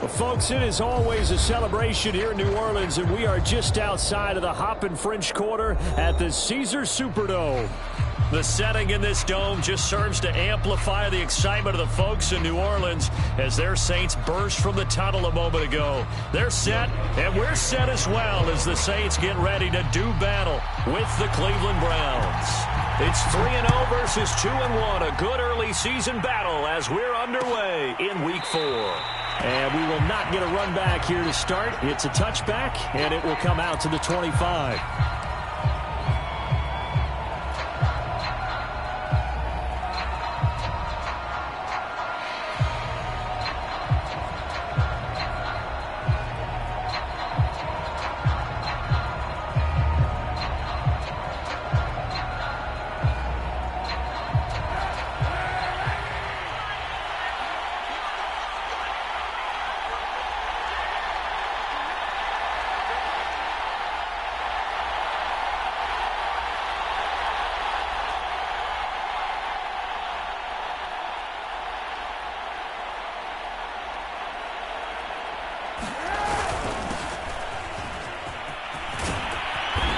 Well, folks, it is always a celebration here in New Orleans, and we are just outside of the Hoppin' French Quarter at the Caesars Superdome. The setting in this dome just serves to amplify the excitement of the folks in New Orleans as their Saints burst from the tunnel a moment ago. They're set, and we're set as well as the Saints get ready to do battle with the Cleveland Browns. It's 3-0 versus 2-1, a good early season battle as we're underway in Week 4. And we will not get a run back here to start. It's a touchback, and it will come out to the 25.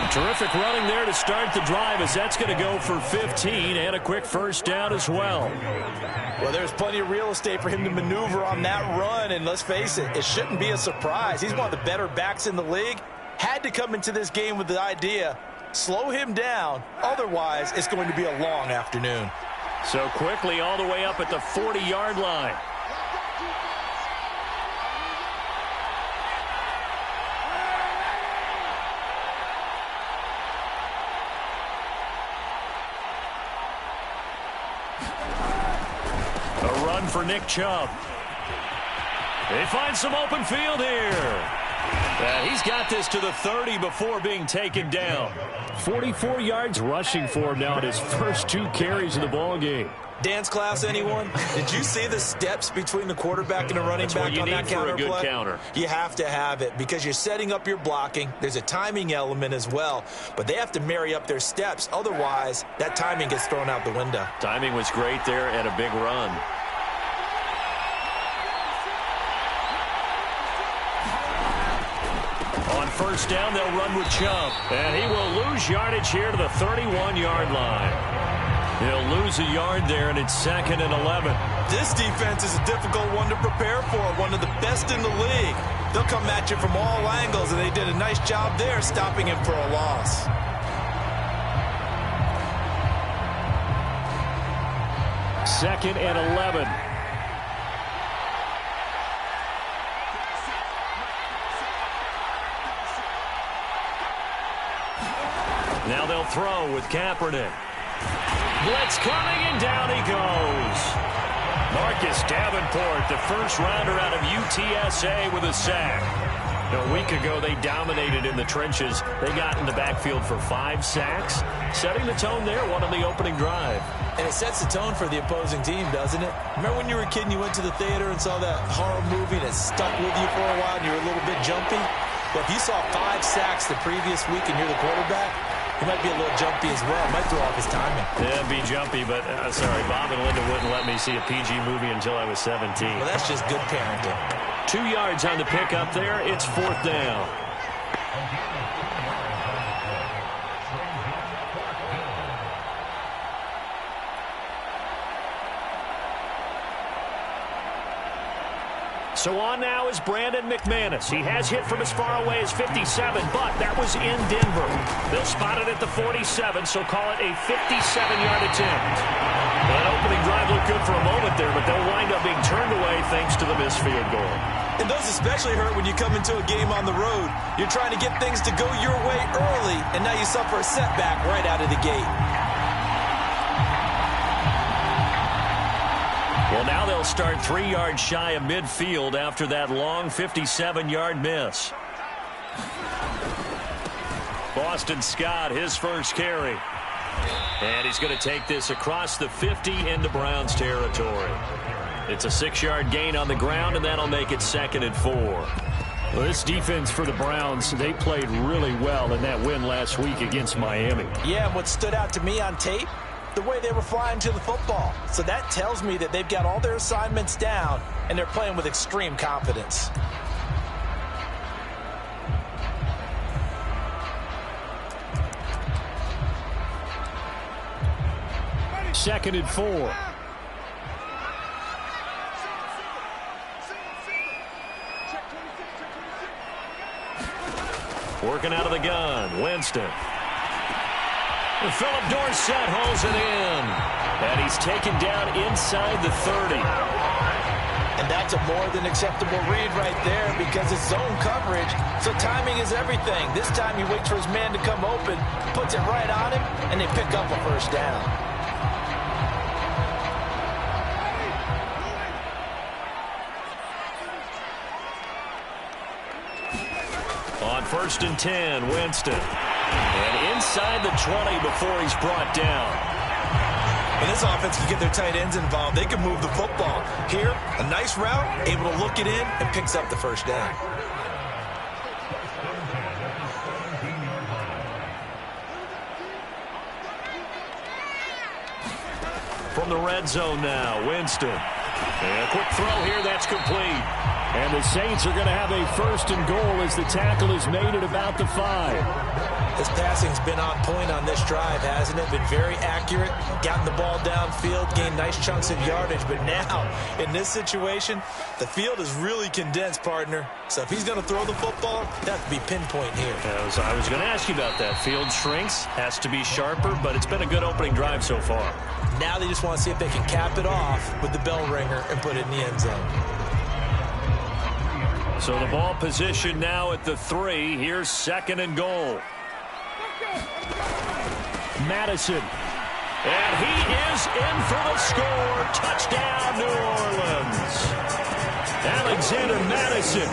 Terrific running there to start the drive as that's going to go for 15 and a quick first down as well. Well, there's plenty of real estate for him to maneuver on that run, and let's face it, it shouldn't be a surprise. He's one of the better backs in the league. Had to come into this game with the idea, slow him down, otherwise it's going to be a long afternoon. So quickly all the way up at the 40-yard line. For Nick Chubb. They find some open field here. He's got this to the 30 before being taken down. 44 yards rushing for him now in his first 2 carries of the ball game. Dance class, anyone? Did you see the steps between the quarterback and the running back on that counter play? That's what you need for a good counter. You have to have it because you're setting up your blocking. There's a timing element as well, but they have to marry up their steps. Otherwise, that timing gets thrown out the window. Timing was great there and a big run. First down, they'll run with Chubb. And he will lose yardage here to the 31-yard line. He'll lose a yard there, and it's 2nd and 11. This defense is a difficult one to prepare for, one of the best in the league. They'll come at you from all angles, and they did a nice job there stopping him for a loss. Second and 11. Now they'll throw with Kaepernick. Blitz coming, and down he goes. Marcus Davenport, the first rounder out of UTSA with a sack. A week ago, they dominated in the trenches. They got in the backfield for 5 sacks, setting the tone there, one on the opening drive. And it sets the tone for the opposing team, doesn't it? Remember when you were a kid and you went to the theater and saw that horror movie and it stuck with you for a while and you were a little bit jumpy? Well, if you saw 5 sacks the previous week and you're the quarterback, he might be a little jumpy as well. Might throw off his timing. Yeah, be jumpy, but sorry, Bob and Linda wouldn't let me see a PG movie until I was 17. Well, that's just good parenting. 2 yards on the pickup there. It's 4th down. So on now is Brandon McManus. He has hit from as far away as 57, but that was in Denver. They'll spot it at the 47, so call it a 57-yard attempt. That opening drive looked good for a moment there, but they'll wind up being turned away thanks to the missed field goal. And those especially hurt when you come into a game on the road. You're trying to get things to go your way early, and now you suffer a setback right out of the gate. Well, now they'll start 3 yards shy of midfield after that long 57-yard miss. Boston Scott, his first carry. And he's going to take this across the 50 into Browns territory. It's a 6-yard gain on the ground, and that'll make it 2nd and 4. Well, this defense for the Browns, they played really well in that win last week against Miami. Yeah, and what stood out to me on tape, the way they were flying to the football. So that tells me that they've got all their assignments down, and they're playing with extreme confidence. Second and 4. Working out of the gun, Winston. Philip Dorsett holds it in. And he's taken down inside the 30. And that's a more than acceptable read right there because it's zone coverage, so timing is everything. This time he waits for his man to come open, puts it right on him, and they pick up a first down. On 1st and 10, Winston. And inside the 20 before he's brought down. When this offense can get their tight ends involved, they can move the football. Here, a nice route, able to look it in, and picks up the first down. From the red zone now, Winston. And a quick throw here, that's complete. And the Saints are going to have a 1st and goal as the tackle is made at about the 5. His passing's been on point on this drive, hasn't it? Been very accurate, gotten the ball downfield, gained nice chunks of yardage. But now, in this situation, the field is really condensed, partner. So if he's going to throw the football, that have to be pinpoint here. I was going to ask you about that. Field shrinks, has to be sharper, but it's been a good opening drive so far. Now they just want to see if they can cap it off with the bell ringer and put it in the end zone. So the ball position now at the 3. Here's 2nd and goal. Madison. And he is in for the score. Touchdown, New Orleans. Alexander Madison,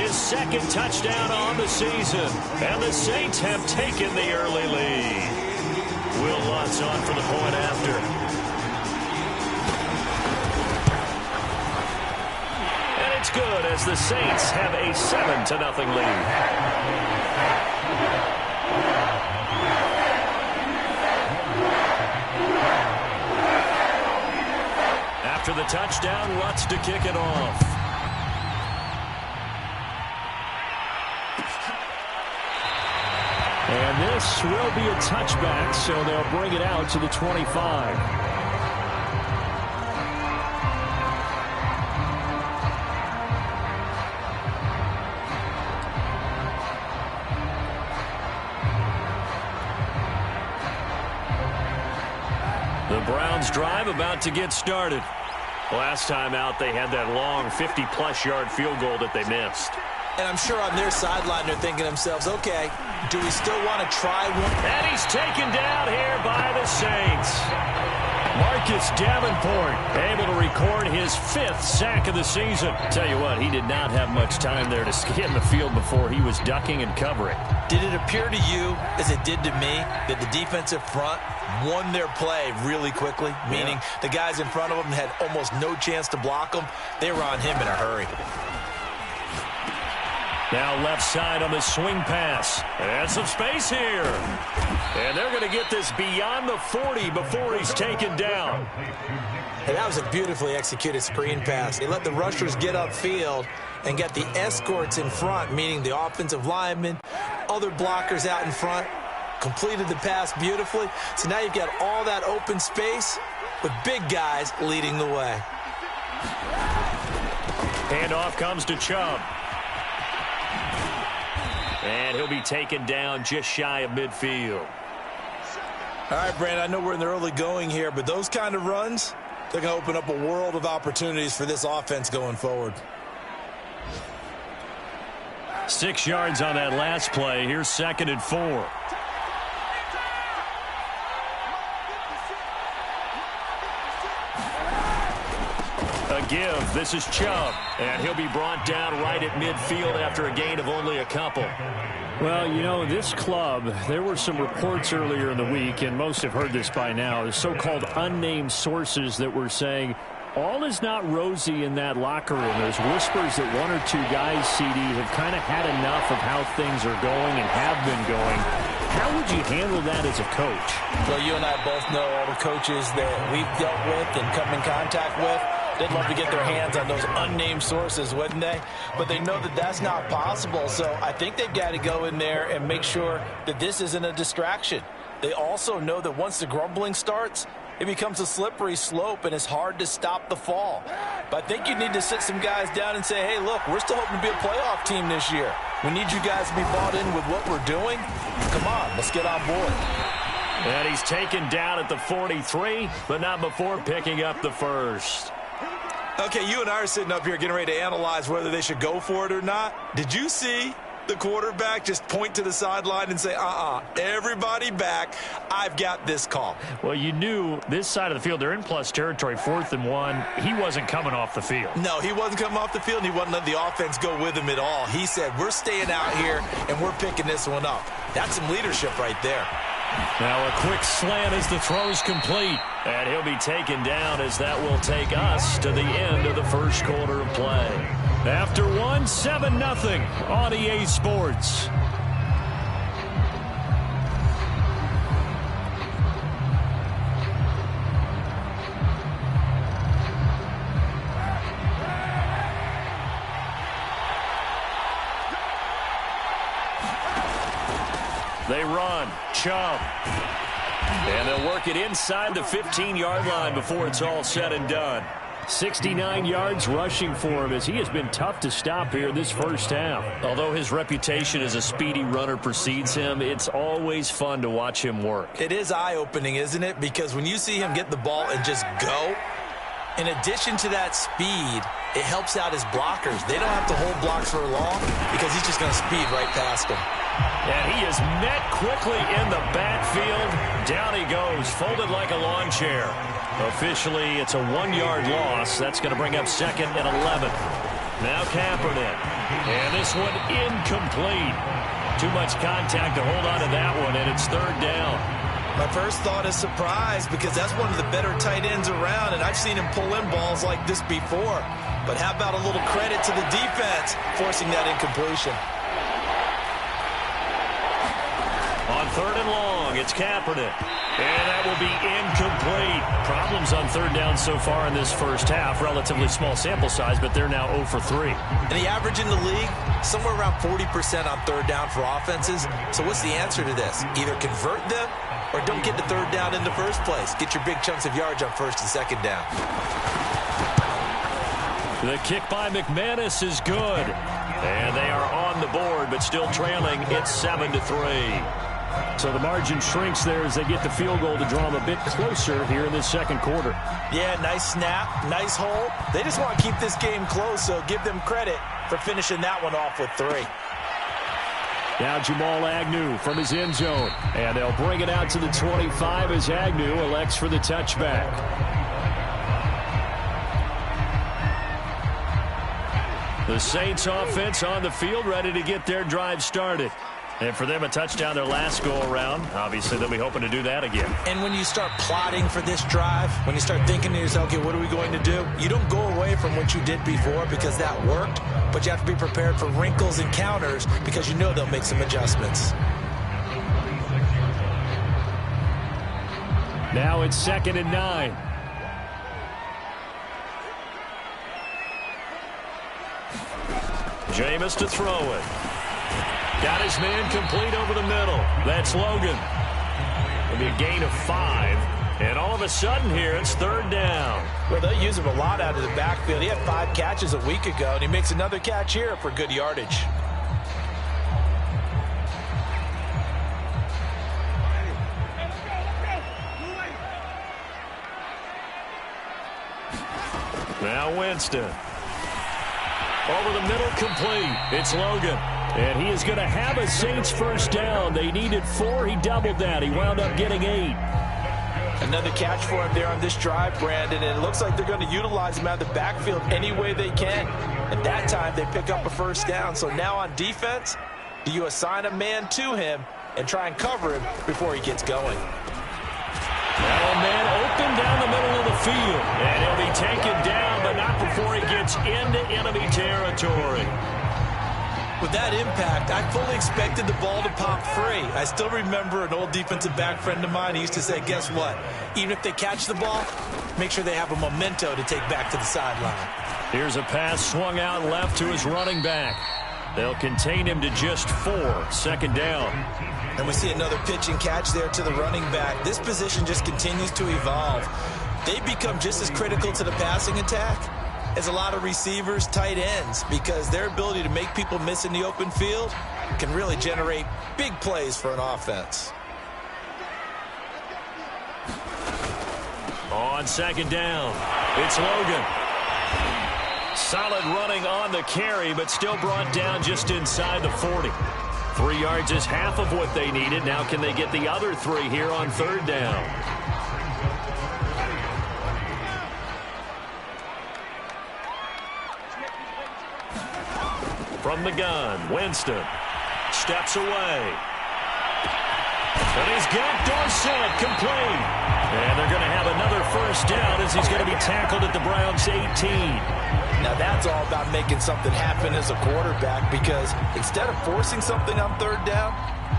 his 2nd touchdown on the season. And the Saints have taken the early lead. Will Lutz on for the point after. It's good as the Saints have a 7-0 lead. After the touchdown, Lutz to kick it off. And this will be a touchback, so they'll bring it out to the 25. The Browns drive about to get started. Last time out, they had that long 50-plus yard field goal that they missed. And I'm sure on their sideline, they're thinking to themselves, okay, do we still want to try one? And he's taken down here by the Saints. Marcus Davenport able to record his 5th sack of the season. Tell you what, he did not have much time there to scan the field before he was ducking and covering. Did it appear to you, as it did to me, that the defensive front won their play really quickly? Meaning the guys in front of them had almost no chance to block them. They were on him in a hurry. Now left side on the swing pass. And some space here. And they're going to get this beyond the 40 before he's taken down. And that was a beautifully executed screen pass. They let the rushers get upfield and get the escorts in front, meaning the offensive linemen, other blockers out in front, completed the pass beautifully. So now you've got all that open space with big guys leading the way. Handoff comes to Chubb. And he'll be taken down just shy of midfield. All right, Brandon, I know we're in the early going here, but those kind of runs, they're going to open up a world of opportunities for this offense going forward. 6 yards on that last play. Here's 2nd and 4. A give. This is Chubb. And he'll be brought down right at midfield after a gain of only a couple. Well, you know, this club, there were some reports earlier in the week, and most have heard this by now, the so-called unnamed sources that were saying all is not rosy in that locker room. There's whispers that 1 or 2 guys, CD, have kind of had enough of how things are going and have been going. How would you handle that as a coach? Well, you and I both know all the coaches that we've dealt with and come in contact with. They'd love to get their hands on those unnamed sources, wouldn't they? But they know that that's not possible, so I think they've got to go in there and make sure that this isn't a distraction. They also know that once the grumbling starts, it becomes a slippery slope, and it's hard to stop the fall. But I think you need to sit some guys down and say, hey, look, we're still hoping to be a playoff team this year. We need you guys to be bought in with what we're doing. Come on, let's get on board. And he's taken down at the 43, but not before picking up the first. Okay, you and I are sitting up here getting ready to analyze whether they should go for it or not. Did you see the quarterback just point to the sideline and say, everybody back, I've got this call? Well, you knew this side of the field, they're in plus territory, 4th and 1. He wasn't coming off the field. No, he wasn't coming off the field, and he wasn't letting the offense go with him at all. He said, we're staying out here, and we're picking this one up. That's some leadership right there. Now a quick slant as the throw's complete. And he'll be taken down as that will take us to the end of the first quarter of play. After 7-0 on EA Sports. They run. Chubb. And they'll work it inside the 15-yard line before it's all said and done. 69 yards rushing for him as he has been tough to stop here this first half. Although his reputation as a speedy runner precedes him, it's always fun to watch him work. It is eye-opening, isn't it? Because when you see him get the ball and just go, in addition to that speed, it helps out his blockers. They don't have to hold blocks for long because he's just going to speed right past them. And he is met quickly in the backfield. Down he goes, folded like a lawn chair. Officially, it's a 1-yard loss. That's going to bring up 2nd and 11. Now Kaepernick. And this one incomplete. Too much contact to hold on to that one, and it's 3rd down. My first thought is surprise because that's one of the better tight ends around, and I've seen him pull in balls like this before. But how about a little credit to the defense forcing that incompletion? On 3rd and long, it's Kaepernick. And that will be incomplete. Problems on 3rd down so far in this first half. Relatively small sample size, but they're now 0 for 3. And the average in the league, somewhere around 40% on 3rd down for offenses. So what's the answer to this? Either convert them or don't get to 3rd down in the first place. Get your big chunks of yards on 1st and 2nd down. The kick by McManus is good. And they are on the board, but still trailing. It's 7-3. So the margin shrinks there as they get the field goal to draw them a bit closer here in this second quarter. Yeah, nice snap, nice hold. They just want to keep this game close, so give them credit for finishing that one off with 3. Now Jamal Agnew from his end zone. And they'll bring it out to the 25 as Agnew elects for the touchback. The Saints offense on the field ready to get their drive started. And for them, a touchdown their last go-around. Obviously, they'll be hoping to do that again. And when you start plotting for this drive, when you start thinking to yourself, okay, what are we going to do? You don't go away from what you did before because that worked, but you have to be prepared for wrinkles and counters because you know they'll make some adjustments. Now it's 2nd and 9. Jameis to throw it. Got his man complete over the middle. That's Logan. It'll be a gain of 5. And all of a sudden here, it's 3rd down. Well, they use him a lot out of the backfield. He had 5 catches a week ago, and he makes another catch here for good yardage. Now Winston. Over the middle, complete. It's Logan. And he is going to have a Saints first down. They needed 4. He doubled that. He wound up getting 8. Another catch for him there on this drive, Brandon. And it looks like they're going to utilize him out of the backfield any way they can. And that time, they pick up a first down. So now on defense, do you assign a man to him and try and cover him before he gets going? Now a man open down the middle of the field. And he'll be taken down, but not before he gets into enemy territory. With that impact, I fully expected the ball to pop free. I still remember an old defensive back friend of mine. He used to say, guess what? Even if they catch the ball, make sure they have a memento to take back to the sideline. Here's a pass swung out left to his running back. They'll contain him to just 4. 2nd down. And we see another pitch and catch there to the running back. This position just continues to evolve. They become just as critical to the passing attack as a lot of receivers, tight ends, because their ability to make people miss in the open field can really generate big plays for an offense. On 2nd down, it's Logan. Solid running on the carry, but still brought down just inside the 40. 3 yards is half of what they needed. Now can they get the other 3 here on 3rd down? From the gun, Winston steps away. And he's got Dorsett complete. And they're going to have another 1st down as he's going to be tackled at the Browns' 18. Now that's all about making something happen as a quarterback, because instead of forcing something on 3rd down,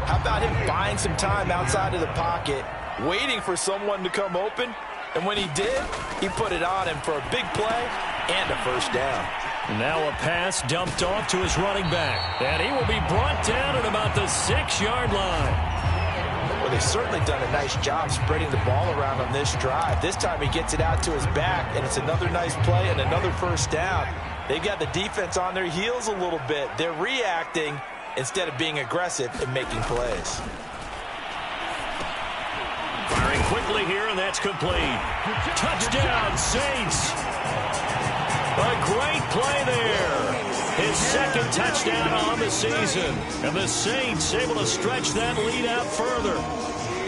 how about him buying some time outside of the pocket, waiting for someone to come open, and when he did, he put it on him for a big play and a 1st down. Now a pass dumped off to his running back, and he will be brought down at about the 6-yard line. Well, they've certainly done a nice job spreading the ball around on this drive. This time he gets it out to his back, and it's another nice play and another 1st down. They've got the defense on their heels a little bit. They're reacting instead of being aggressive and making plays. Firing quickly here, and that's complete. Touchdown, Saints. A great play there. His 2nd touchdown on the season. And the Saints able to stretch that lead out further.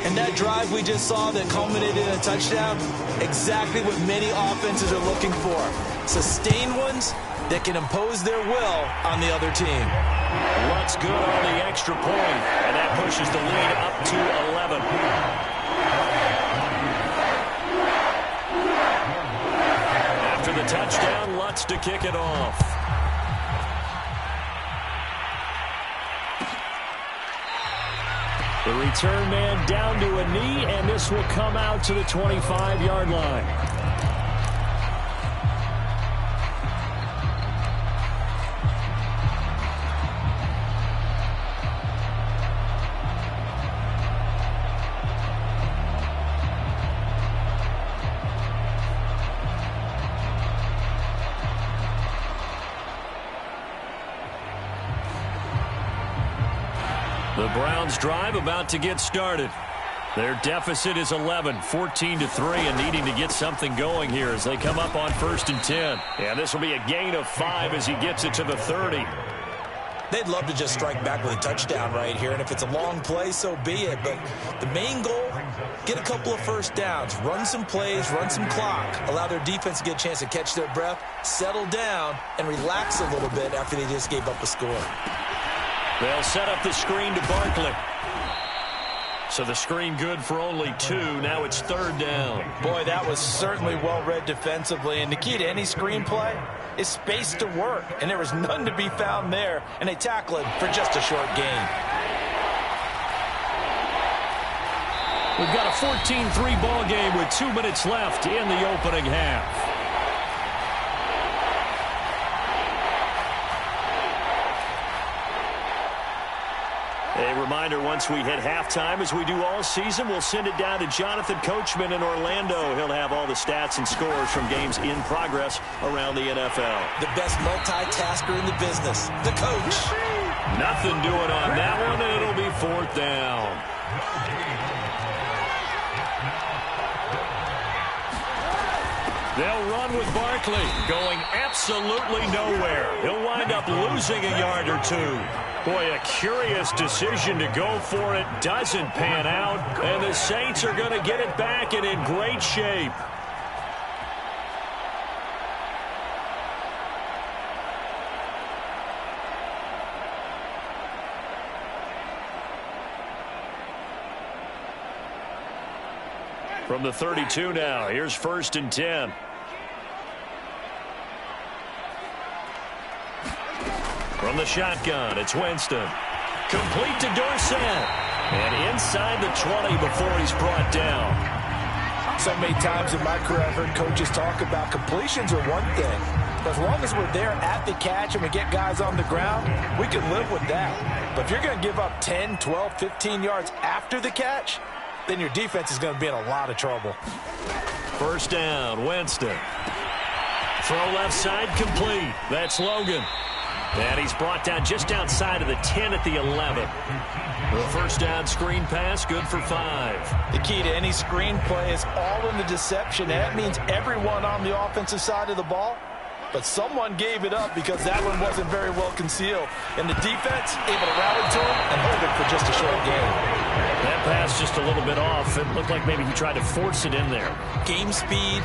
And that drive we just saw that culminated in a touchdown, exactly what many offenses are looking for. Sustained ones that can impose their will on the other team. What's good on the extra point, and that pushes the lead up to 11. After the touchdown, Lutz to kick it off. The return man down to a knee, and this will come out to the 25-yard line. The Browns drive about to get started. Their deficit is 11, 14-3, and needing to get something going here as they come up on 1st and 10. And this will be a gain of 5 as he gets it to the 30. They'd love to just strike back with a touchdown right here, and if it's a long play, so be it. But the main goal, get a couple of 1st downs, run some plays, run some clock, allow their defense to get a chance to catch their breath, settle down, and relax a little bit after they just gave up a score. They'll set up the screen to Barkley. So the screen good for only 2. Now it's 3rd down. Boy, that was certainly well read defensively. And the key to any screen play is space to work. And there was none to be found there. And they tackle him for just a short gain. We've got a 14-3 ball game with 2 minutes left in the opening half. A reminder, once we hit halftime, as we do all season, we'll send it down to Jonathan Coachman in Orlando. He'll have all the stats and scores from games in progress around the NFL. The best multitasker in the business, the coach. Nothing doing on that one, and it'll be 4th down. They'll run with Barkley, going absolutely nowhere. He'll wind up losing a yard or 2. Boy, a curious decision to go for it. Doesn't pan out, and the Saints are going to get it back and in great shape. From the 32 now, here's 1st and 10. From the shotgun, it's Winston. Complete to Dorsett. And inside the 20 before he's brought down. So many times in my career I've heard coaches talk about completions are one thing. But as long as we're there at the catch and we get guys on the ground, we can live with that. But if you're going to give up 10, 12, 15 yards after the catch, then your defense is going to be in a lot of trouble. First down, Winston. Throw left side complete. That's Logan. And he's brought down just outside of the 10 at the 11. The first down screen pass, good for 5. The key to any screen play is all in the deception. That means everyone on the offensive side of the ball, but someone gave it up because that one wasn't very well concealed. And the defense able to rally to him and hold it for just a short game. That pass just a little bit off. It looked like maybe he tried to force it in there. Game speed,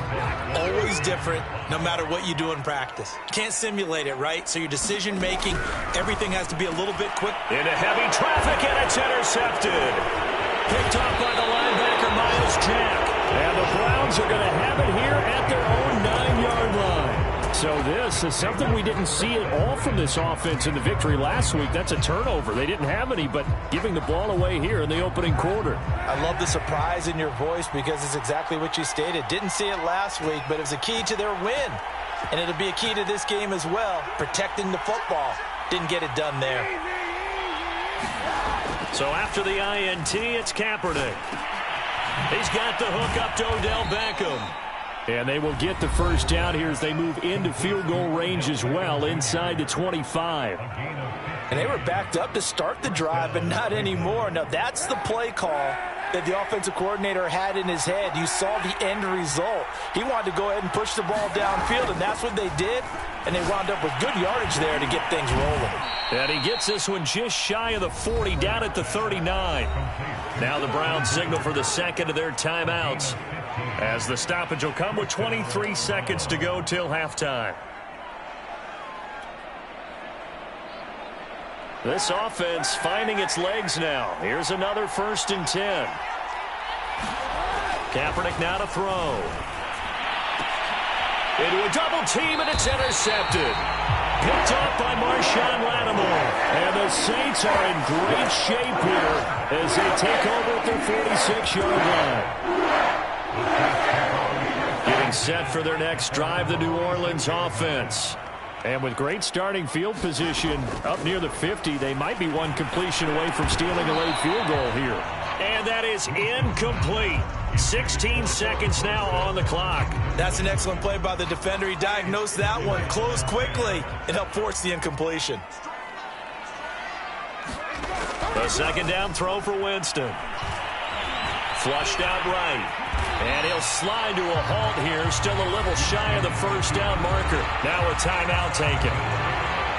always different, no matter what you do in practice. Can't simulate it, right? So your decision-making, everything has to be a little bit quick. Into heavy traffic, and it's intercepted. Picked off by the linebacker, Miles Jack. And the Browns are going to have it here at their own 9-yard line. So this is something we didn't see at all from this offense in the victory last week. That's a turnover. They didn't have any, but giving the ball away here in the opening quarter. I love the surprise in your voice because it's exactly what you stated. Didn't see it last week, but it was a key to their win. And it'll be a key to this game as well, protecting the football. Didn't get it done there. So after the INT, it's Kaepernick. He's got the hook up to Odell Beckham. And they will get the first down here as they move into field goal range as well, inside the 25. And they were backed up to start the drive, but not anymore. Now, that's the play call that the offensive coordinator had in his head. You saw the end result. He wanted to go ahead and push the ball downfield, and that's what they did. And they wound up with good yardage there to get things rolling. And he gets this one just shy of the 40, down at the 39. Now the Browns signal for the second of their timeouts, as the stoppage will come with 23 seconds to go till halftime. This offense finding its legs now. Here's another 1st and 10. Kaepernick now to throw. Into a double team, and it's intercepted. Picked off by Marshawn Lattimore. And the Saints are in great shape here as they take over at their 46-yard line. Getting set for their next drive, the New Orleans offense. And with great starting field position up near the 50, they might be one completion away from stealing a late field goal here. And that is incomplete. 16 seconds now on the clock. That's an excellent play by the defender. He diagnosed that one, closed quickly, and helped force the incompletion. The second down throw for Winston. Flushed out right. And he'll slide to a halt here, still a little shy of the first down marker. Now a timeout taken.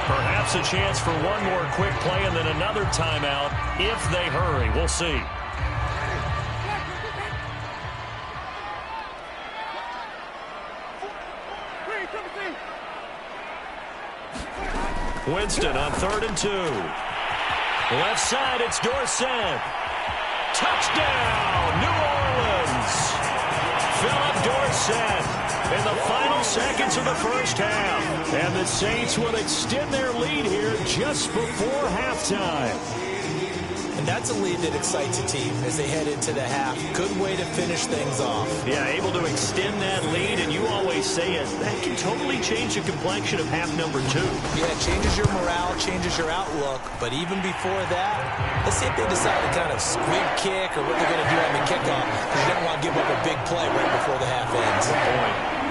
Perhaps a chance for one more quick play and then another timeout if they hurry. We'll see. Winston on 3rd and 2. Left side, it's Dorsett. Touchdown, New Orleans. Philip Dorsett in the final seconds of the first half. And the Saints will extend their lead here just before halftime. And that's a lead that excites a team as they head into the half. Good way to finish things off. Yeah, able to extend that lead, and you always say it, that can totally change the complexion of half number 2. Yeah, it changes your morale, changes your outlook. But even before that, let's see if they decide to kind of squib kick or what they're going to do on the kickoff, because you don't want to give up a big play right before the half ends. Good point.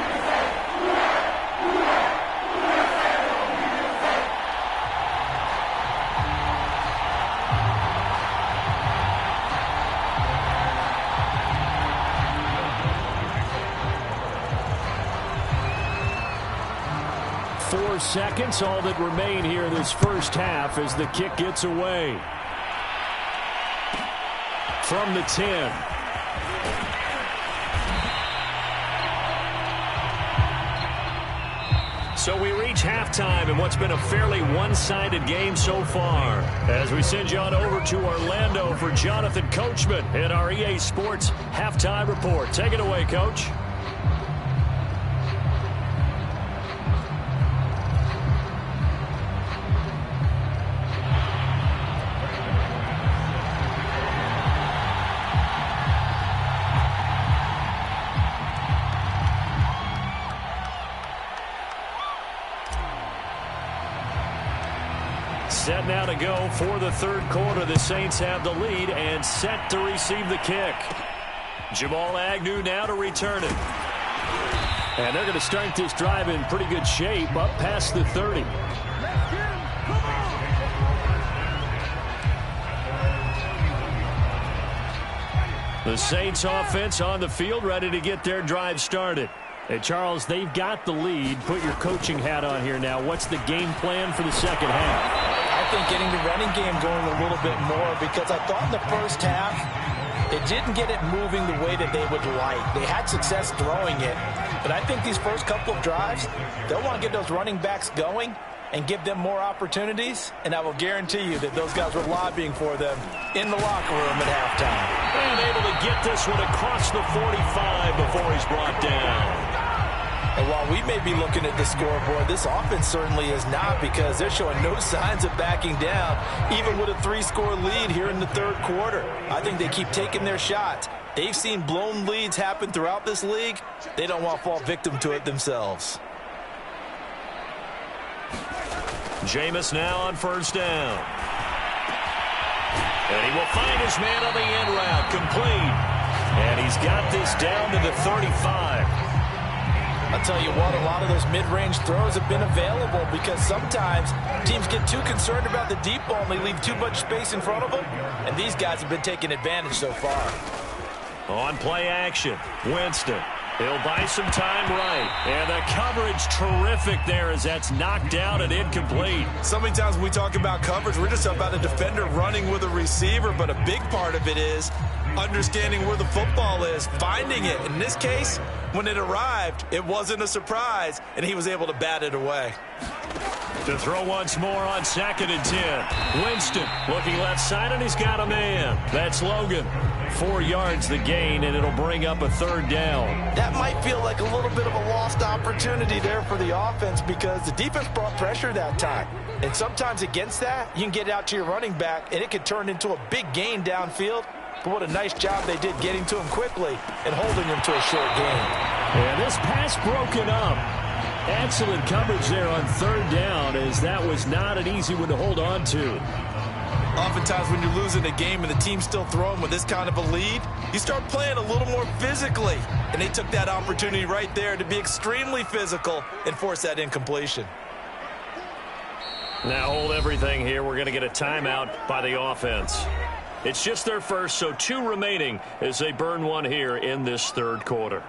4 seconds, all that remain here in this first half as the kick gets away. From the 10. So we reach halftime in what's been a fairly one-sided game so far. As we send you on over to Orlando for Jonathan Coachman in our EA Sports Halftime Report. Take it away, Coach. Set now to go for the third quarter. The Saints have the lead and set to receive the kick. Jamal Agnew now to return it. And they're going to start this drive in pretty good shape, up past the 30. The Saints offense on the field, ready to get their drive started. Hey, Charles, they've got the lead. Put your coaching hat on here now. What's the game plan for the second half? I think getting the running game going a little bit more, because I thought in the first half they didn't get it moving the way that they would like. They had success throwing it, but I think these first couple of drives, they'll want to get those running backs going and give them more opportunities, and I will guarantee you that those guys were lobbying for them in the locker room at halftime. And able to get this one across the 45 before he's brought down. And while we may be looking at the scoreboard, this offense certainly is not, because they're showing no signs of backing down, even with a 3-score lead here in the third quarter. I think they keep taking their shots. They've seen blown leads happen throughout this league. They don't want to fall victim to it themselves. Jameis now on first down. And he will find his man on the end route, complete. And he's got this down to the 35. I'll tell you what, a lot of those mid-range throws have been available, because sometimes teams get too concerned about the deep ball and they leave too much space in front of them, and these guys have been taking advantage so far. On play action, Winston. He'll buy some time right. And the coverage terrific there as that's knocked down and incomplete. So many times when we talk about coverage, we're just about a defender running with a receiver, but a big part of it is understanding where the football is, finding it. In this case, when it arrived, it wasn't a surprise, and he was able to bat it away. To throw once more on 2nd and 10. Winston looking left side, and he's got a man. That's Logan. 4 yards the gain, and it'll bring up a third down. That might feel like a little bit of a lost opportunity there for the offense, because the defense brought pressure that time. And sometimes against that, you can get out to your running back, and it could turn into a big gain downfield. But what a nice job they did getting to him quickly and holding him to a short gain. And this pass broken up. Excellent coverage there on third down, as that was not an easy one to hold on to. Oftentimes when you're losing a game and the team's still throwing with this kind of a lead, you start playing a little more physically. And they took that opportunity right there to be extremely physical and force that incompletion. Now hold everything here. We're going to get a timeout by the offense. It's just their first, so 2 remaining as they burn one here in this third quarter.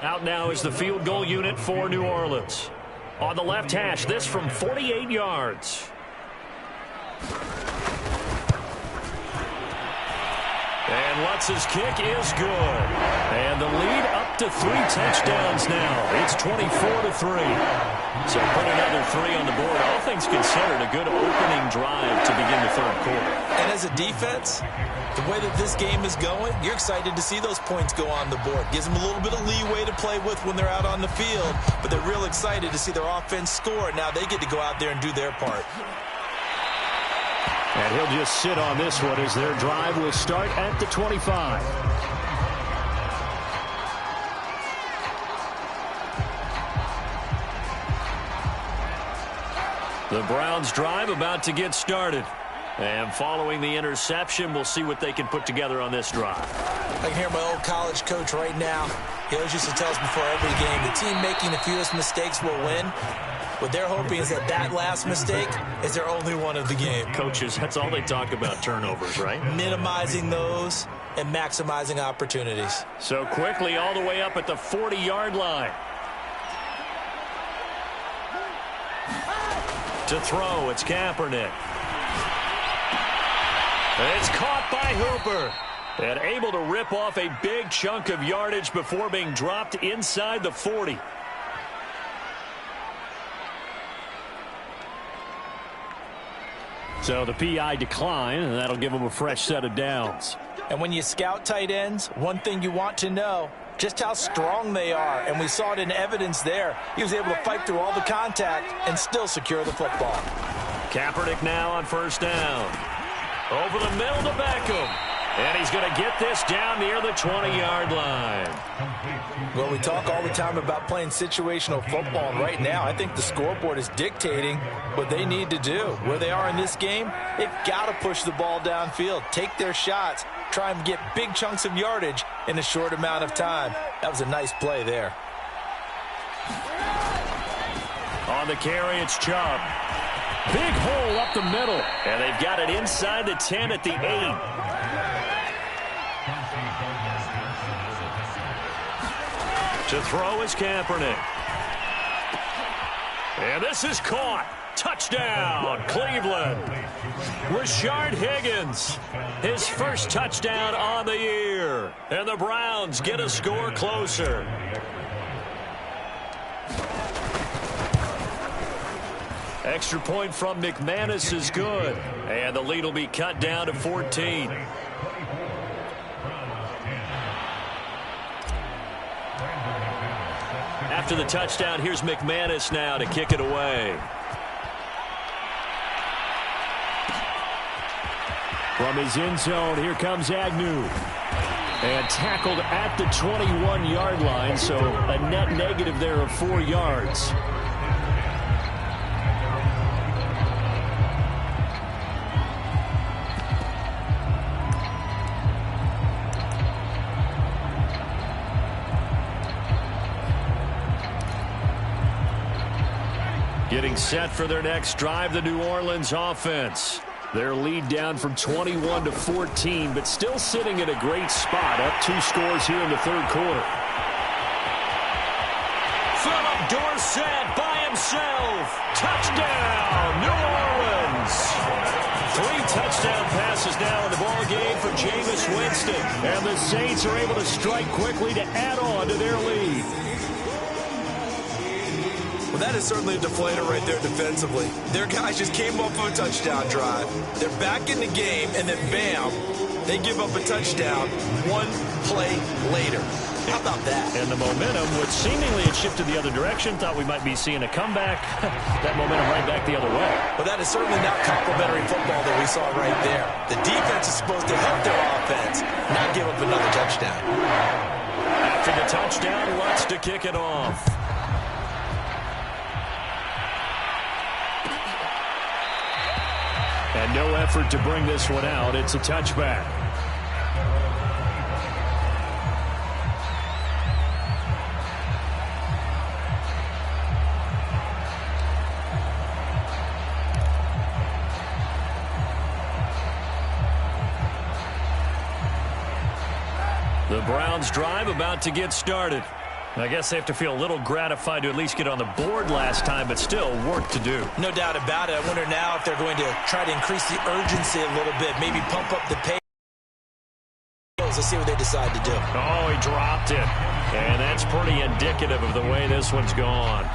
Out now is the field goal unit for New Orleans. On the left hash, this from 48 yards. And Lutz's kick is good. And the lead up to 3 touchdowns now. It's 24-3. So put another 3 on the board. All things considered, a good opening drive to begin the third quarter. And as a defense, the way that this game is going, you're excited to see those points go on the board. Gives them a little bit of leeway to play with when they're out on the field, but they're real excited to see their offense score. Now they get to go out there and do their part. And he'll just sit on this one as their drive will start at the 25. The Browns drive about to get started. And following the interception, we'll see what they can put together on this drive. I can hear my old college coach right now. He always used to tell us before every game, the team making the fewest mistakes will win. What they're hoping is that that last mistake is their only one of the game. Coaches, that's all they talk about, turnovers, right? Minimizing those and maximizing opportunities. So quickly all the way up at the 40-yard line. To throw, it's Kaepernick. And it's caught by Hooper. And able to rip off a big chunk of yardage before being dropped inside the 40. So the PI decline, and that'll give them a fresh set of downs. And when you scout tight ends, one thing you want to know, just how strong they are, and we saw it in evidence there. He was able to fight through all the contact and still secure the football. Kaepernick now on first down. Over the middle to Beckham. And he's going to get this down near the 20-yard line. Well, we talk all the time about playing situational football, and right now I think the scoreboard is dictating what they need to do. Where they are in this game, they've got to push the ball downfield, take their shots, try and get big chunks of yardage in a short amount of time. That was a nice play there. On the carry, it's Chubb. Big hole up the middle. And they've got it inside the 10 at the 8. To throw is Kaepernick. And this is caught. Touchdown, Cleveland. Rashard Higgins, his first touchdown on the year. And the Browns get a score closer. Extra point from McManus is good. And the lead will be cut down to 14. After the touchdown, here's McManus now to kick it away. From his end zone, here comes Agnew. And tackled at the 21-yard line, so a net negative there of 4 yards. Getting set for their next drive, the New Orleans offense. Their lead down from 21 to 14, but still sitting at a great spot, up 2 scores here in the third quarter. Philip Dorsett by himself. Touchdown, New Orleans. 3 touchdown passes now in the ball game for Jameis Winston. And the Saints are able to strike quickly to add on to their lead. Well, that is certainly a deflator right there defensively. Their guys just came up for a touchdown drive. They're back in the game, and then bam, they give up a touchdown 1 play later. How about that? And the momentum, which seemingly had shifted the other direction, thought we might be seeing a comeback. That momentum right back the other way. Well, that is certainly not complimentary football that we saw right there. The defense is supposed to help their offense, not give up another touchdown. After the touchdown, Lutz to kick it off. And no effort to bring this one out. It's a touchback. The Browns drive about to get started. I guess they have to feel a little gratified to at least get on the board last time, but still work to do. No doubt about it. I wonder now if they're going to try to increase the urgency a little bit, maybe pump up the pace. Let's see what they decide to do. Oh, he dropped it. And that's pretty indicative of the way this one's gone.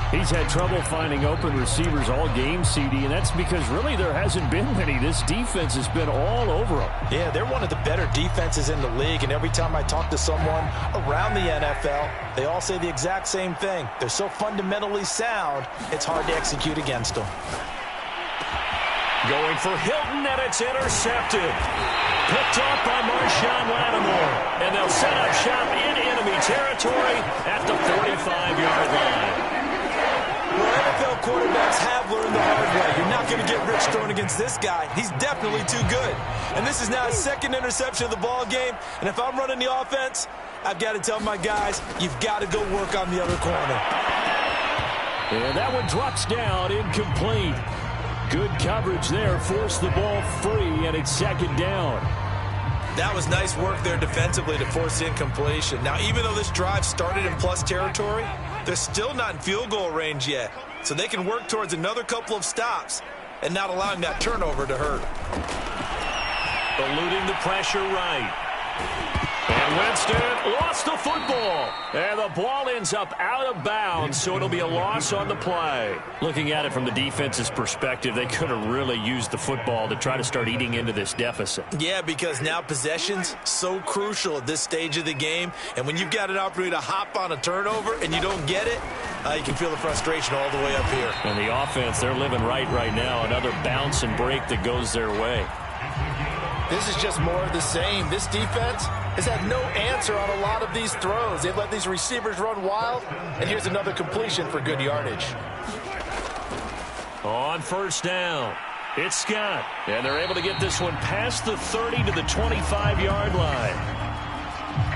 He's had trouble finding open receivers all game, CD, and that's because really there hasn't been many. This defense has been all over them. Yeah, they're one of the better defenses in the league, and every time I talk to someone around the NFL, they all say the exact same thing. They're so fundamentally sound, it's hard to execute against them. Going for Hilton, and it's intercepted. Picked off by Marshawn Lattimore, and they'll set up shop in enemy territory at the 45-yard line. Well, NFL quarterbacks have learned the hard way. You're not going to get rich throwing against this guy. He's definitely too good. And this is now his 2nd interception of the ball game. And if I'm running the offense, I've got to tell my guys, you've got to go work on the other corner. And that one drops down, incomplete. Good coverage there, forced the ball free, and it's 2nd down. That was nice work there defensively to force incompletion. Now, even though this drive started in plus territory, they're still not in field goal range yet. So they can work towards another couple of stops and not allowing that turnover to hurt. Eluding the pressure right. And Winston lost the football. ball. And the ball ends up out of bounds, so it'll be a loss on the play. Looking at it from the defense's perspective, they could have really used the football to try to start eating into this deficit. Yeah, because now possession's so crucial at this stage of the game. And when you've got an opportunity to hop on a turnover and you don't get it, you can feel the frustration all the way up here. And the offense, they're living right now. Another bounce and break that goes their way. This is just more of the same. This defense has had no answer on a lot of these throws. They've let these receivers run wild, and here's another completion for good yardage. On first down, it's Scott. And they're able to get this one past the 30 to the 25-yard line.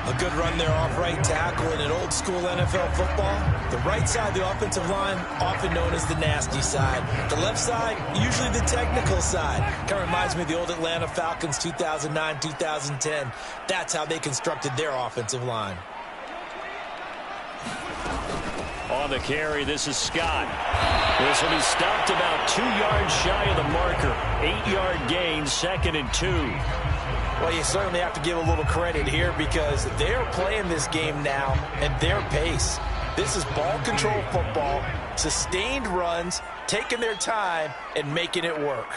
A good run there off right tackle in an old-school NFL football. The right side of the offensive line, often known as the nasty side. The left side, usually the technical side. Kind of reminds me of the old Atlanta Falcons 2009-2010. That's how they constructed their offensive line. On the carry, this is Scott. This will be stopped about 2 yards shy of the marker. 8-yard gain, 2nd and 2. Well, you certainly have to give a little credit here because they're playing this game now at their pace. This is ball control football, sustained runs, taking their time, and making it work.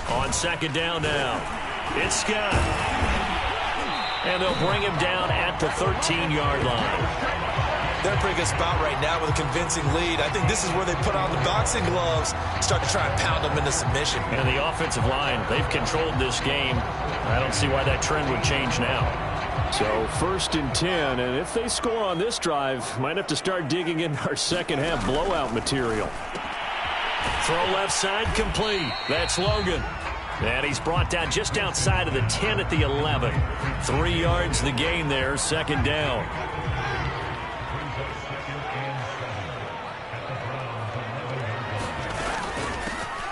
On 2nd down now, it's Scott. And they'll bring him down at the 13-yard line. They're in a pretty good spot right now with a convincing lead. I think this is where they put on the boxing gloves, start to try and pound them into submission. And the offensive line, they've controlled this game. I don't see why that trend would change now. So 1st and 10, and if they score on this drive, might have to start digging in our second-half blowout material. Throw left side complete. That's Logan. And he's brought down just outside of the 10 at the 11. 3 yards the gain there, 2nd down.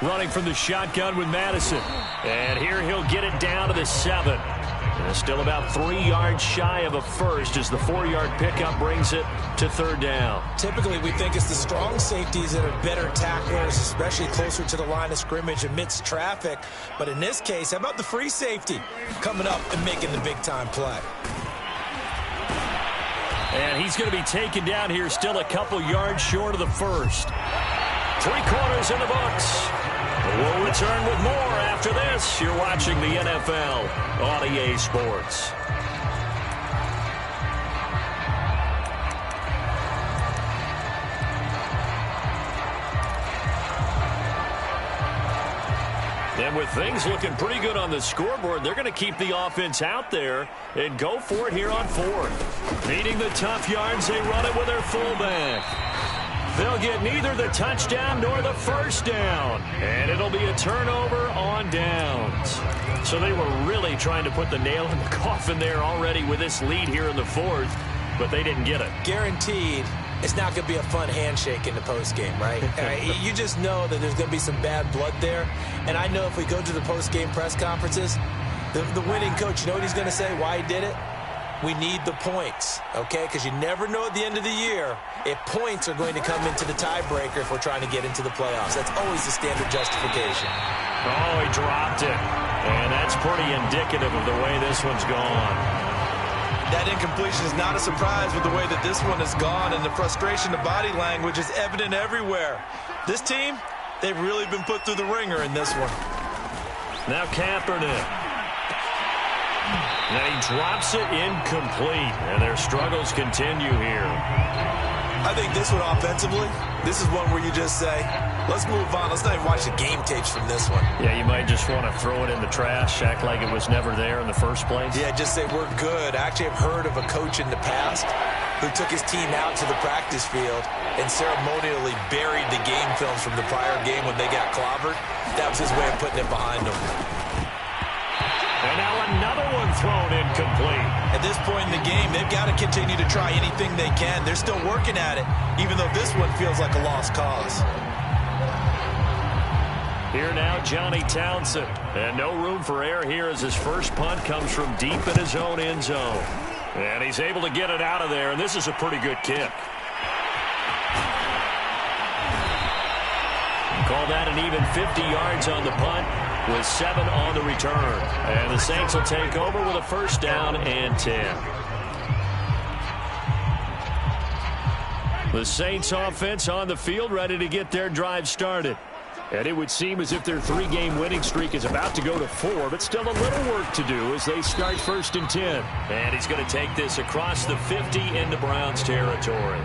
Running from the shotgun with Madison. And here he'll get it down to the 7. And still about 3 yards shy of a first as the 4-yard pickup brings it to 3rd down. Typically, we think it's the strong safeties that are better tacklers, especially closer to the line of scrimmage amidst traffic. But in this case, how about the free safety coming up and making the big-time play? And he's going to be taken down here still a couple yards short of the first. 3 quarters in the books. We'll return with more after this. You're watching the NFL on EA Sports. And with things looking pretty good on the scoreboard, they're going to keep the offense out there and go for it here on 4th. Needing the tough yards, they run it with their fullback. They'll get neither the touchdown nor the first down. And it'll be a turnover on downs. So they were really trying to put the nail in the coffin there already with this lead here in the 4th, but they didn't get it. Guaranteed it's not going to be a fun handshake in the postgame, right? You just know that there's going to be some bad blood there. And I know if we go to the postgame press conferences, the winning coach, you know what he's going to say, why he did it? We need the points, okay? Because you never know at the end of the year if points are going to come into the tiebreaker if we're trying to get into the playoffs. That's always the standard justification. Oh, he dropped it. And that's pretty indicative of the way this one's gone. That incompletion is not a surprise with the way that this one has gone, and the frustration, the body language is evident everywhere. This team, they've really been put through the ringer in this one. Now Kaepernick. And he drops it incomplete, and their struggles continue here. I think this one offensively, this is one where you just say, let's move on. Let's not even watch the game tapes from this one. Yeah, you might just want to throw it in the trash, act like it was never there in the first place. Yeah, just say we're good. I actually have heard of a coach in the past who took his team out to the practice field and ceremonially buried the game films from the prior game when they got clobbered. That was his way of putting it behind them. And now another one thrown incomplete. At this point in the game, they've got to continue to try anything they can. They're still working at it, even though this one feels like a lost cause. Here now, Johnny Townsend. And no room for error here as his first punt comes from deep in his own end zone. And he's able to get it out of there, and this is a pretty good kick. Call that an even 50 yards on the punt. with 7 on the return. And the Saints will take over with a first down and 10. The Saints offense on the field, ready to get their drive started. And it would seem as if their 3-game winning streak is about to go to 4, but still a little work to do as they start first and 10. And he's going to take this across the 50 into Browns territory.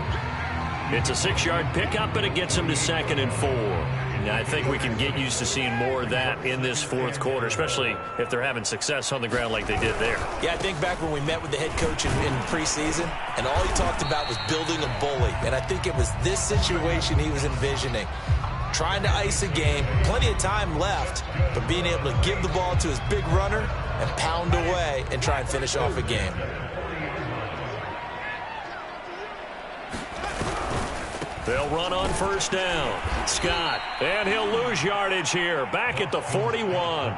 It's a 6-yard pickup, and it gets him to 2nd and 4. And I think we can get used to seeing more of that in this fourth quarter, especially if they're having success on the ground like they did there. Yeah, I think back when we met with the head coach in preseason, and all he talked about was building a bully. And I think it was this situation he was envisioning. Trying to ice a game, plenty of time left, but being able to give the ball to his big runner and pound away and try and finish off a game. They'll run on first down. Scott, and he'll lose yardage here. Back at the 41.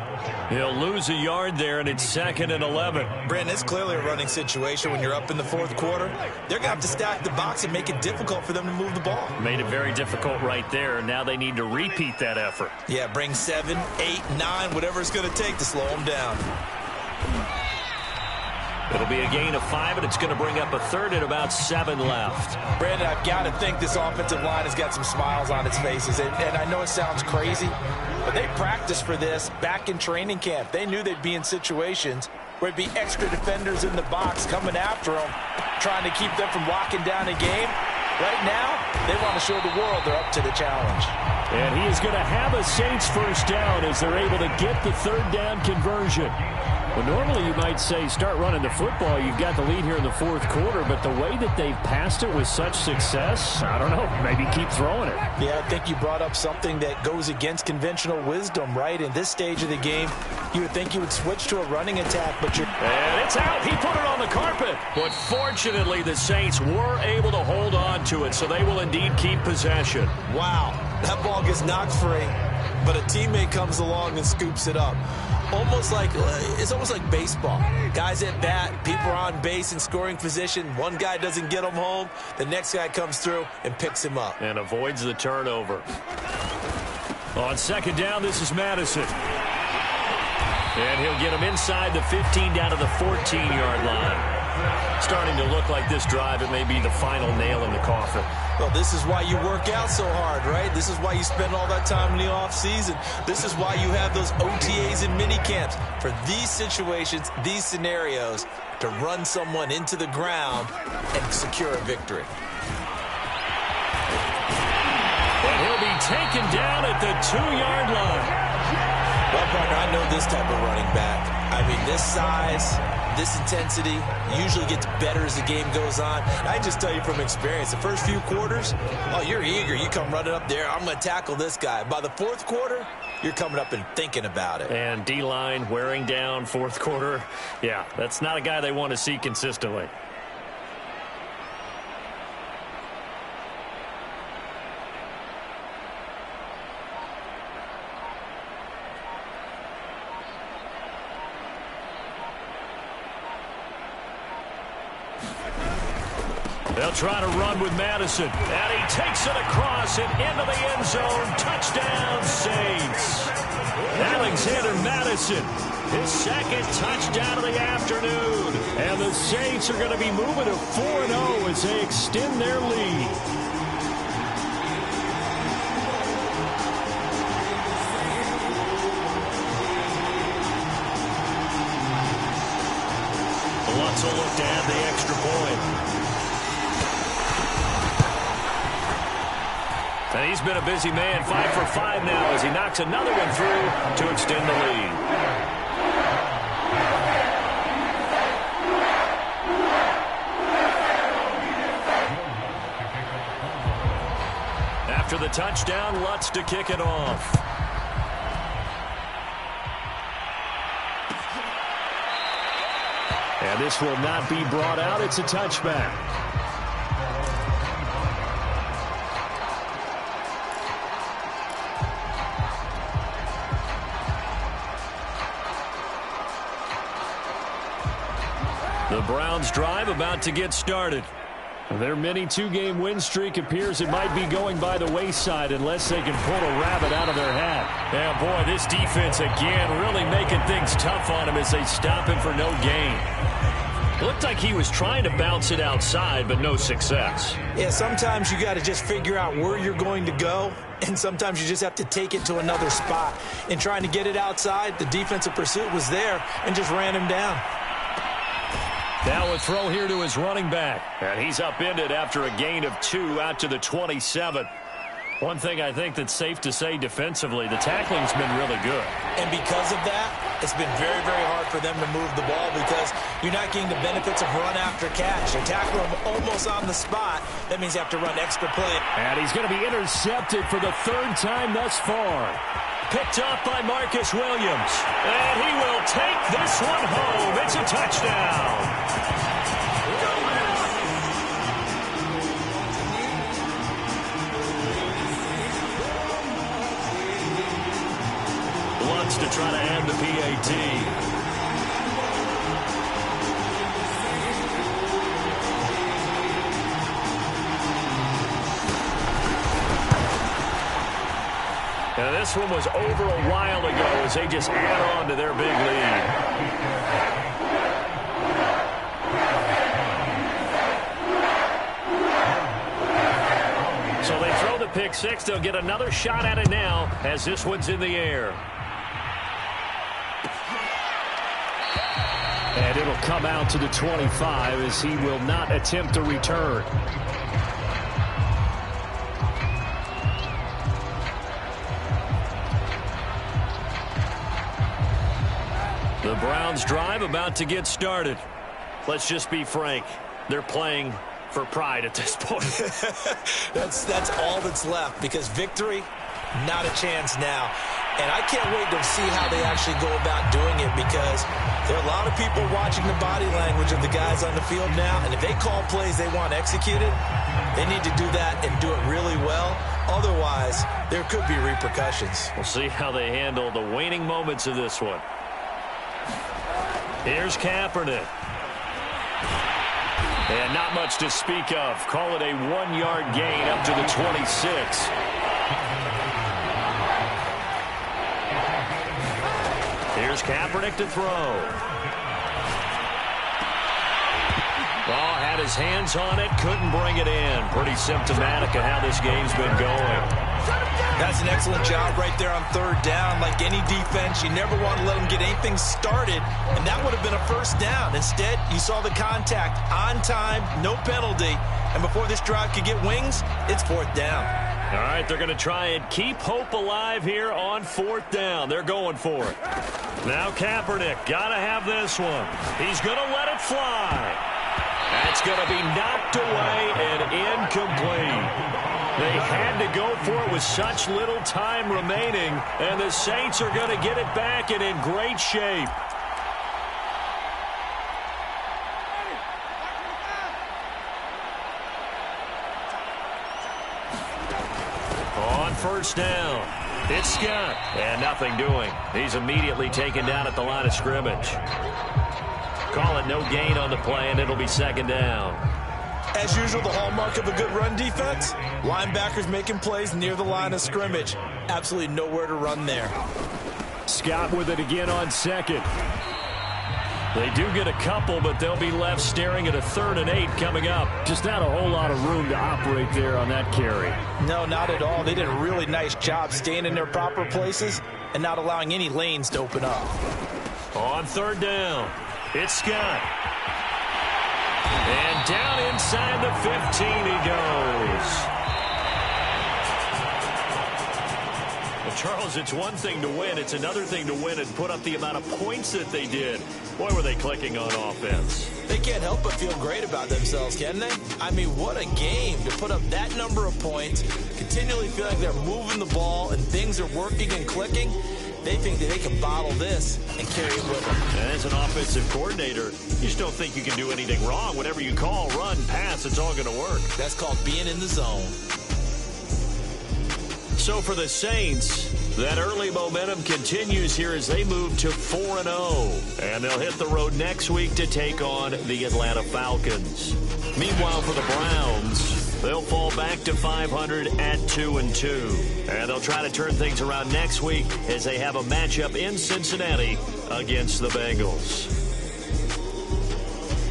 He'll lose a yard there, and it's 2nd and 11. Brandon, it's clearly a running situation when you're up in the fourth quarter. They're going to have to stack the box and make it difficult for them to move the ball. Made it very difficult right there. Now they need to repeat that effort. Yeah, bring 7, 8, 9, whatever it's going to take to slow them down. It'll be a gain of 5, and it's going to bring up a 3rd and about 7 left. Brandon, I've got to think this offensive line has got some smiles on its faces. And I know it sounds crazy, but they practiced for this back in training camp. They knew they'd be in situations where it'd be extra defenders in the box coming after them, trying to keep them from locking down a game. Right now, they want to show the world they're up to the challenge. And he is going to have a Saints first down as they're able to get the 3rd down conversion. Well, normally you might say start running the football. You've got the lead here in the fourth quarter, but the way that they've passed it with such success, I don't know, maybe keep throwing it. Yeah, I think you brought up something that goes against conventional wisdom, right? In this stage of the game, you would think you would switch to a running attack, but you're... And it's out. He put it on the carpet. But fortunately, the Saints were able to hold on to it, so they will indeed keep possession. Wow, that ball gets knocked free, but a teammate comes along and scoops it up. It's almost like baseball. Guys at bat, people are on base in scoring position. One guy doesn't get him home. The next guy comes through and picks him up. And avoids the turnover. On 2nd down, this is Madison. And he'll get him inside the 15 down to the 14-yard line. Starting to look like this drive, it may be the final nail in the coffin. Well, this is why you work out so hard, right? This is why you spend all that time in the offseason. This is why you have those OTAs and mini camps. For these situations, these scenarios, to run someone into the ground and secure a victory. And he'll be taken down at the 2-yard line. Well, partner, I know this type of running back. I mean, this size, this intensity usually gets better as the game goes on. I just tell you from experience, the first few quarters, oh, you're eager. You come running up there, I'm going to tackle this guy. By the fourth quarter, you're coming up and thinking about it. And D-line wearing down fourth quarter. Yeah, that's not a guy they want to see consistently. They'll try to run with Madison. And he takes it across and into the end zone. Touchdown, Saints. Alexander Madison, his 2nd touchdown of the afternoon. And the Saints are going to be moving to 4-0 as they extend their lead. Lutz will look to add the extra point. And he's been a busy man, 5 for 5 now as he knocks another one through to extend the lead. After the touchdown, Lutz to kick it off. And this will not be brought out. It's a touchback. The Browns drive about to get started. Their mini two-game win streak appears it might be going by the wayside unless they can pull a rabbit out of their hat. Yeah, boy, this defense again really making things tough on him as they stop him for no gain. Looked like he was trying to bounce it outside, but no success. Yeah, sometimes you got to just figure out where you're going to go, and sometimes you just have to take it to another spot. In trying to get it outside, the defensive pursuit was there and just ran him down. Now a throw here to his running back. And he's upended after a gain of 2 out to the 27. One thing I think that's safe to say defensively, the tackling's been really good. And because of that, it's been very, very hard for them to move the ball because you're not getting the benefits of run after catch. You tackle him almost on the spot. That means you have to run extra play. And he's going to be intercepted for the 3rd time thus far. Picked off by Marcus Williams. And he will take this one home. It's a touchdown. To try to end the PAT. Now this one was over a while ago as they just add on to their big lead. So they throw the pick six. They'll get another shot at it now as this one's in the air. And it'll come out to the 25 as he will not attempt a return. The Browns' drive about to get started. Let's just be frank. They're playing for pride at this point. That's all that's left because victory, not a chance now. And I can't wait to see how they actually go about doing it because there are a lot of people watching the body language of the guys on the field now. And if they call plays they want executed, they need to do that and do it really well. Otherwise, there could be repercussions. We'll see how they handle the waning moments of this one. Here's Kaepernick. And not much to speak of. Call it a 1-yard gain up to the 26. Here's Kaepernick to throw. Ball had his hands on it, couldn't bring it in. Pretty symptomatic of how this game's been going. That's an excellent job right there on 3rd down. Like any defense, you never want to let them get anything started, and that would have been a 1st down. Instead, you saw the contact on time, no penalty, and before this drive could get wings, it's 4th down. All right, they're going to try and keep hope alive here on 4th down. They're going for it. Now Kaepernick, got to have this one. He's going to let it fly. That's going to be knocked away and incomplete. They had to go for it with such little time remaining, and the Saints are going to get it back and in great shape. On 1st down, it's Scott, and nothing doing. He's immediately taken down at the line of scrimmage. Call it no gain on the play, and it'll be 2nd down. As usual, the hallmark of a good run defense, linebackers making plays near the line of scrimmage. Absolutely nowhere to run there. Scott with it again on 2nd. They do get a couple, but they'll be left staring at a 3rd and 8 coming up. Just not a whole lot of room to operate there on that carry. No, not at all. They did a really nice job staying in their proper places and not allowing any lanes to open up. On 3rd down, it's Scott. And down inside the 15 he goes. Well, Charles, it's one thing to win. It's another thing to win and put up the amount of points that they did. Boy, were they clicking on offense. They can't help but feel great about themselves, can they? I mean, what a game to put up that number of points, continually feel like they're moving the ball and things are working and clicking. They think that they can bottle this and carry it with them. And as an offensive coordinator, you just don't think you can do anything wrong. Whatever you call, run, pass, it's all going to work. That's called being in the zone. So for the Saints, that early momentum continues here as they move to 4-0. And they'll hit the road next week to take on the Atlanta Falcons. Meanwhile, for the Browns, they'll fall back to 500 at 2-2. And they'll try to turn things around next week as they have a matchup in Cincinnati against the Bengals.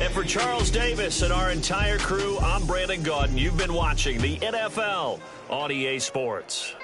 And for Charles Davis and our entire crew, I'm Brandon Gaudin. You've been watching the NFL on EA Sports.